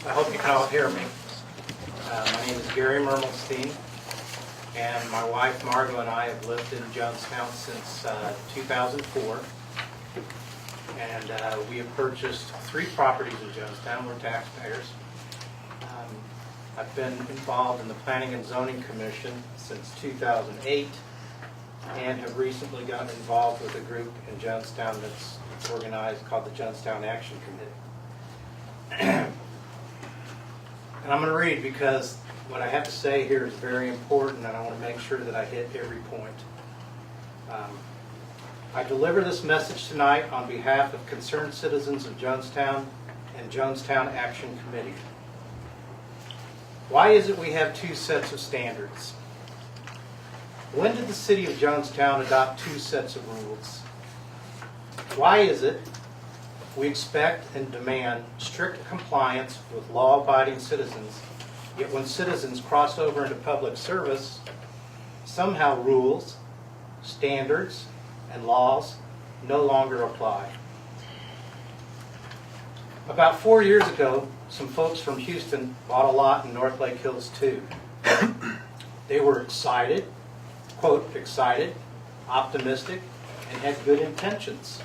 I hope you can all hear me. My name is Gary Mermelstein, and my wife Margot and I have lived in Jonestown since 2004. And we have purchased 3 properties in Jonestown. We're taxpayers. I've been involved in the Planning and Zoning Commission since 2008 and have recently gotten involved with a group in Jonestown that's organized called the Jonestown Action Committee. And I'm going to read because what I have to say here is very important, and I want to make sure that I hit every point. I deliver this message tonight on behalf of concerned citizens of Jonestown and Jonestown Action Committee. Why is it we have 2 sets of standards? When did the city of Jonestown adopt 2 sets of rules? Why is it we expect and demand strict compliance with law-abiding citizens, yet when citizens cross over into public service, somehow rules, standards, and laws no longer apply? About 4 years ago, some folks from Houston bought a lot in North Lake Hills 2. They were excited, quote, excited, optimistic, and had good intentions,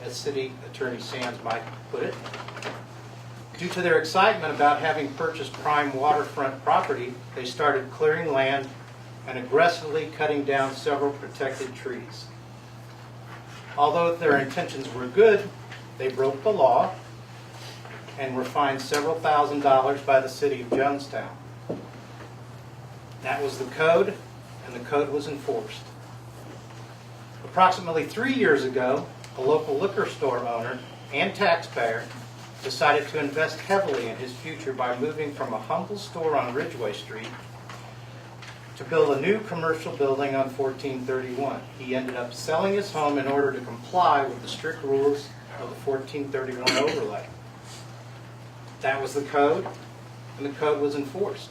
as City Attorney Sands might put it. Due to their excitement about having purchased prime waterfront property, they started clearing land and aggressively cutting down several protected trees. Although their intentions were good, they broke the law and were fined several $1,000s by the city of Jonestown. That was the code, and the code was enforced. Approximately 3 years ago, a local liquor store owner and taxpayer decided to invest heavily in his future by moving from a humble store on Ridgeway Street to build a new commercial building on 1431. He ended up selling his home in order to comply with the strict rules of the 1431 overlay. That was the code, and the code was enforced.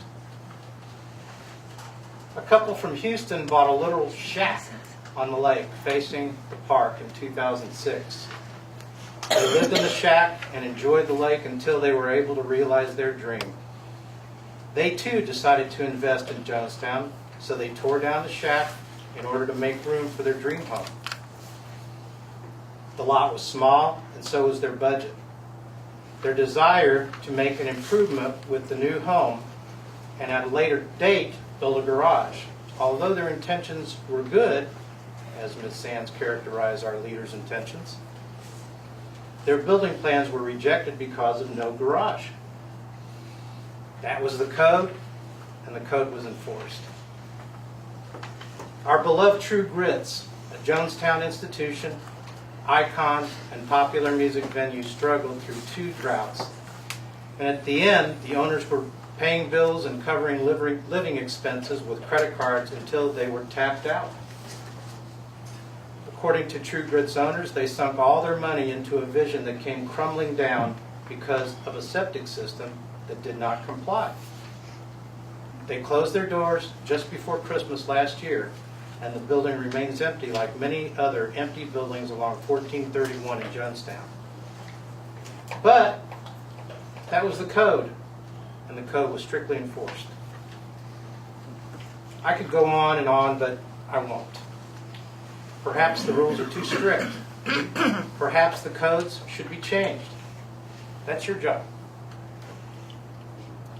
A couple from Houston bought a little shack on the lake facing the park in 2006. They lived in the shack and enjoyed the lake until they were able to realize their dream. They too decided to invest in Jonestown, so they tore down the shack in order to make room for their dream home. The lot was small, and so was their budget. Their desire to make an improvement with the new home and at a later date build a garage. Although their intentions were good, as Ms. Sands characterized our leader's intentions, their building plans were rejected because of no garage. That was the code, and the code was enforced. Our beloved True Grits, a Jonestown institution, icon, and popular music venue, struggled through 2 droughts. And at the end, the owners were paying bills and covering living expenses with credit cards until they were tapped out. According to True Grits owners, they sunk all their money into a vision that came crumbling down because of a septic system that did not comply. They closed their doors just before Christmas last year, and the building remains empty like many other empty buildings along 1431 in Jonestown. But that was the code, and the code was strictly enforced. I could go on and on, but I won't. Perhaps the rules are too strict. Perhaps the codes should be changed. That's your job.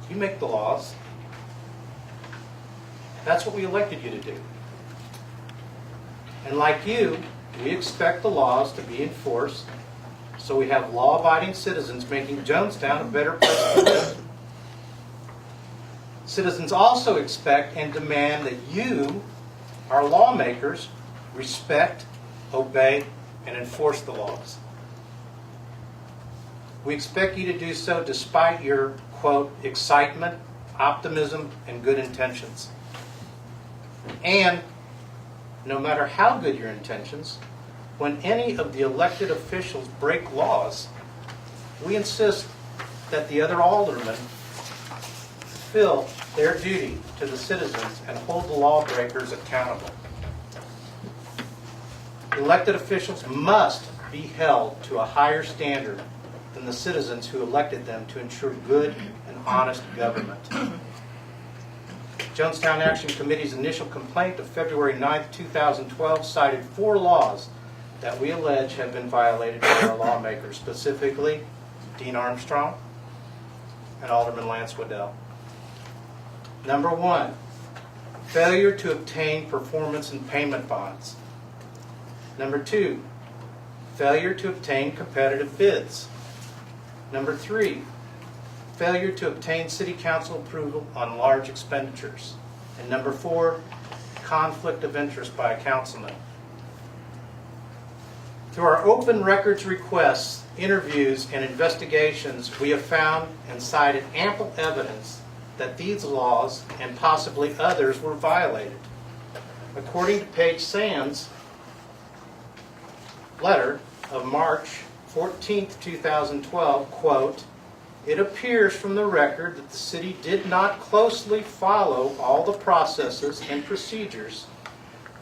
You make the laws. That's what we elected you to do. And like you, we expect the laws to be enforced so we have law-abiding citizens making Jonestown a better place to live. Citizens also expect and demand that you, our lawmakers, respect, obey, and enforce the laws. We expect you to do so despite your, quote, excitement, optimism, and good intentions. And no matter how good your intentions, when any of the elected officials break laws, we insist that the other aldermen fulfill their duty to the citizens and hold the lawbreakers accountable. Elected officials must be held to a higher standard than the citizens who elected them to ensure good and honest government. Jonestown Action Committee's initial complaint of February 9, 2012 cited 4 laws that we allege have been violated by our lawmakers, specifically Dean Armstrong and Alderman Lance Wedell. Number 1, failure to obtain performance and payment bonds. Number 2, failure to obtain competitive bids. Number 3, failure to obtain City Council approval on large expenditures. And number 4, conflict of interest by a councilman. Through our open records requests, interviews, and investigations, we have found and cited ample evidence that these laws and possibly others were violated. According to Paige Sands' letter of March 14, 2012, quote, "It appears from the record that the city did not closely follow all the processes and procedures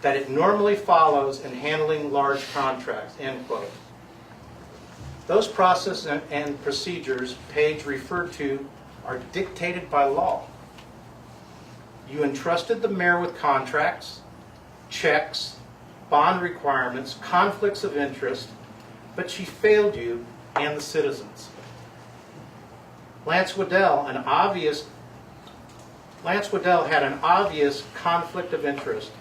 that it normally follows in handling large contracts," end quote. Those processes and procedures Paige referred to are dictated by law. You entrusted the mayor with contracts, checks, bond requirements, conflicts of interest, but she failed you and the citizens. Lance Wedell had an obvious conflict of interest,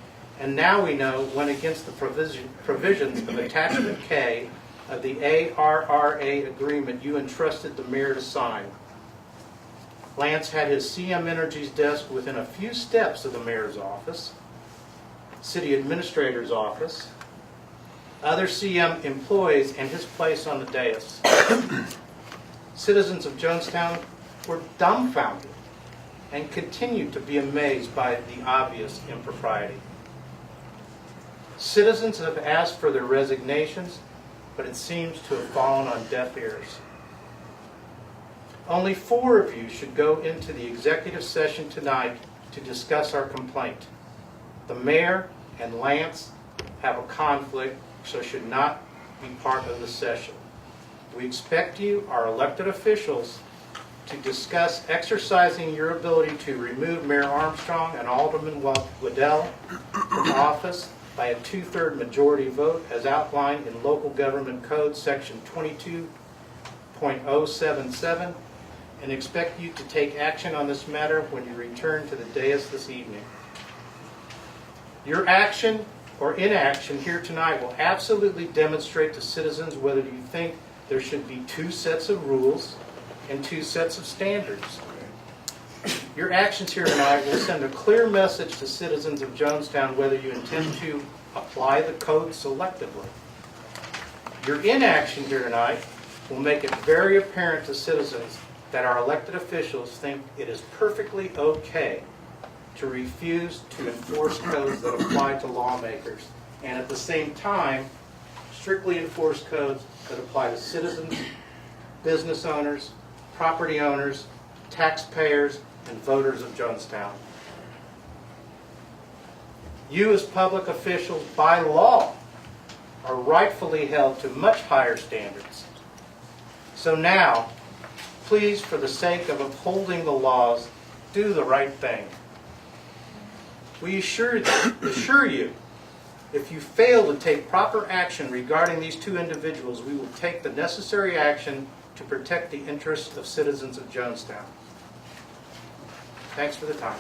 and now we know went against the provisions of Attachment K of the ARRA agreement you entrusted the mayor to sign. Lance had his CM Energy's desk within a few steps of the mayor's office, city administrator's office, other CM employees, and his place on the dais. Citizens of Jonestown were dumbfounded and continue to be amazed by the obvious impropriety. Citizens have asked for their resignations, but it seems to have fallen on deaf ears. Only 4 of you should go into the executive session tonight to discuss our complaint. The mayor and Lance have a conflict, so should not be part of the session. We expect you, our elected officials, to discuss exercising your ability to remove Mayor Armstrong and Alderman Wedell from office by a 2/3 majority vote as outlined in Local Government Code Section 22.077, and expect you to take action on this matter when you return to the dais this evening. Your action or inaction here tonight will absolutely demonstrate to citizens whether you think there should be 2 sets of rules and 2 sets of standards. Your actions here tonight will send a clear message to citizens of Jonestown whether you intend to apply the code selectively. Your inaction here tonight will make it very apparent to citizens that our elected officials think it is perfectly okay to refuse to enforce codes that apply to lawmakers, and at the same time strictly enforce codes that apply to citizens, business owners, property owners, taxpayers, and voters of Jonestown. You as public officials, by law, are rightfully held to much higher standards. So now, please, for the sake of upholding the laws, do the right thing. We assure you, if you fail to take proper action regarding these 2 individuals, we will take the necessary action to protect the interests of citizens of Jonestown. Thanks for the time.